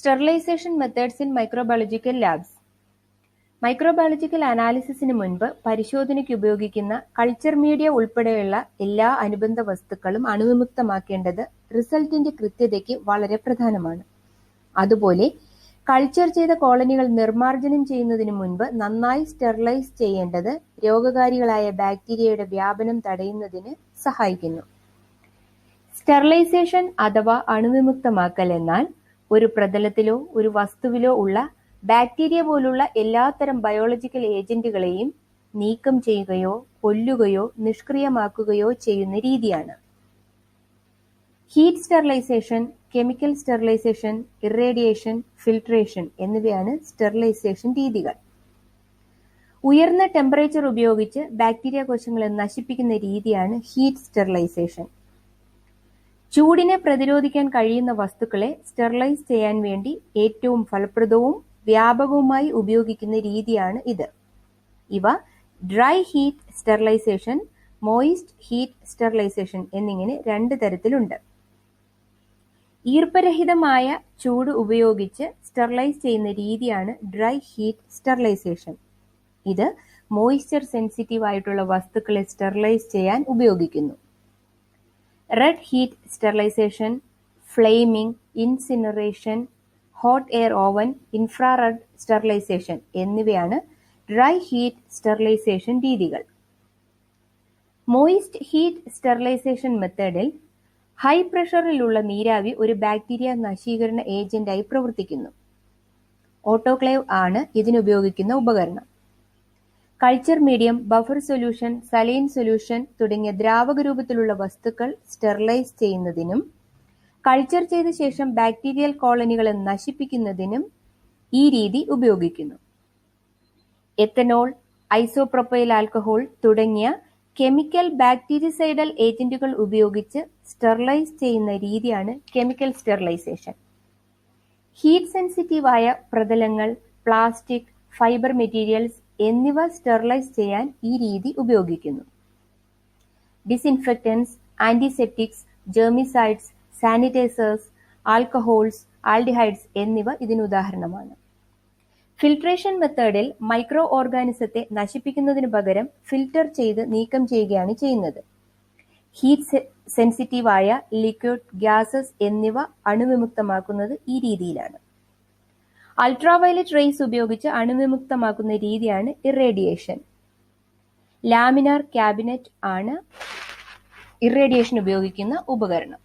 Sterilisation methods in microbiological labs. Microbiological അനാലിസിസിന് മുൻപ് പരിശോധനയ്ക്ക് ഉപയോഗിക്കുന്ന കൾച്ചർ മീഡിയ ഉൾപ്പെടെയുള്ള എല്ലാ അനുബന്ധ വസ്തുക്കളും അണുവിമുക്തമാക്കേണ്ടത് റിസൾട്ടിന്റെ കൃത്യതയ്ക്ക് വളരെ പ്രധാനമാണ്. അതുപോലെ കൾച്ചർ ചെയ്ത കോളനികൾ നിർമ്മാർജ്ജനം ചെയ്യുന്നതിന് മുൻപ് നന്നായി സ്റ്റെറിലൈസ് ചെയ്യേണ്ടത് രോഗകാരികളായ ബാക്ടീരിയയുടെ വ്യാപനം തടയുന്നതിന് സഹായിക്കുന്നു. സ്റ്റെറിലൈസേഷൻ അഥവാ അണുവിമുക്തമാക്കൽ എന്നാൽ ഒരു പ്രതലത്തിലോ ഒരു വസ്തുവിലോ ഉള്ള ബാക്ടീരിയ പോലുള്ള എല്ലാത്തരം ബയോളജിക്കൽ ഏജന്റുകളെയും നീക്കം ചെയ്യുകയോ കൊല്ലുകയോ നിഷ്ക്രിയമാക്കുകയോ ചെയ്യുന്ന രീതിയാണ്. Heat sterilization, chemical sterilization, irradiation, filtration എന്നിവയാണ് സ്റ്റെറിലൈസേഷൻ രീതികൾ. ഉയർന്ന ടെമ്പറേച്ചർ ഉപയോഗിച്ച് ബാക്ടീരിയ കോശങ്ങളെ നശിപ്പിക്കുന്ന രീതിയാണ് ഹീറ്റ് സ്റ്റെറിലൈസേഷൻ. ചൂടിനെ പ്രതിരോധിക്കാൻ കഴിയുന്ന വസ്തുക്കളെ സ്റ്റെറിലൈസ് ചെയ്യാൻ വേണ്ടി ഏറ്റവും ഫലപ്രദവും വ്യാപകവുമായി ഉപയോഗിക്കുന്ന രീതിയാണ് ഇത്. ഇവ dry heat sterilization, moist heat sterilization എന്നിങ്ങനെ രണ്ട് തരത്തിലുണ്ട്. ഈർപ്പരഹിതമായ ചൂട് ഉപയോഗിച്ച് സ്റ്റെറിലൈസ് ചെയ്യുന്ന രീതിയാണ് ഡ്രൈ ഹീറ്റ് സ്റ്റെറിലൈസേഷൻ. ഇത് മോയിസ്ചർ സെൻസിറ്റീവ് ആയിട്ടുള്ള വസ്തുക്കളെ സ്റ്റെറിലൈസ് ചെയ്യാൻ ഉപയോഗിക്കുന്നു. Red heat sterilization, flaming, incineration, hot air oven, infrared sterilization എന്നിവയാണ് ഡ്രൈ ഹീറ്റ് സ്റ്റെറിലൈസേഷൻ രീതികൾ. മോയിസ്റ്റ് ഹീറ്റ് സ്റ്റെറിലൈസേഷൻ മെത്തേഡിൽ ഹൈ പ്രഷറിലുള്ള നീരാവി ഒരു ബാക്ടീരിയ നശീകരണ ഏജന്റായി പ്രവർത്തിക്കുന്നു. ഓട്ടോക്ലേവ് ആണ് ഇതിനുപയോഗിക്കുന്ന ഉപകരണം. Culture medium, buffer solution, saline solution തുടങ്ങിയ ദ്രാവക രൂപത്തിലുള്ള വസ്തുക്കൾ സ്റ്റെറിലൈസ് ചെയ്യുന്നതിനും കൾച്ചർ ചെയ്ത ശേഷം ബാക്ടീരിയൽ കോളനികളെ നശിപ്പിക്കുന്നതിനും ഈ രീതി ഉപയോഗിക്കുന്നു. എത്തനോൾ, ഐസോപ്രൊപ്പൈൽ ആൽക്കഹോൾ തുടങ്ങിയ കെമിക്കൽ ബാക്ടീരിസൈഡൽ ഏജന്റുകൾ ഉപയോഗിച്ച് സ്റ്റെറിലൈസ് ചെയ്യുന്ന രീതിയാണ് കെമിക്കൽ സ്റ്റെറിലൈസേഷൻ. ഹീറ്റ് സെൻസിറ്റീവായ പ്രതലങ്ങൾ, പ്ലാസ്റ്റിക്, ഫൈബർ മെറ്റീരിയൽസ് എന്നിവ സ്റ്റെറിലൈസ് ചെയ്യാൻ ഈ രീതി ഉപയോഗിക്കുന്നു. Disinfectants, antiseptics, germicides, sanitisers, alcohols, aldehydes എന്നിവ ഇതിനുദാഹരണമാണ്. ഫിൽട്രേഷൻ മെത്തേഡിൽ മൈക്രോ ഓർഗാനിസത്തെ നശിപ്പിക്കുന്നതിനു പകരം ഫിൽട്ടർ ചെയ്ത് നീക്കം ചെയ്യുകയാണ് ചെയ്യുന്നത്. ഹീറ്റ് സെൻസിറ്റീവായ ലിക്വിഡ്, ഗ്യാസസ് എന്നിവ അണുവിമുക്തമാക്കുന്നത് ഈ രീതിയിലാണ്. അൾട്രാവയലറ്റ് റേസ് ഉപയോഗിച്ച് അണുവിമുക്തമാക്കുന്ന രീതിയാണ് ഇറേഡിയേഷൻ. ലാമിനാർ ക്യാബിനറ്റ് ആണ് ഇറേഡിയേഷൻ ഉപയോഗിക്കുന്ന ഉപകരണം.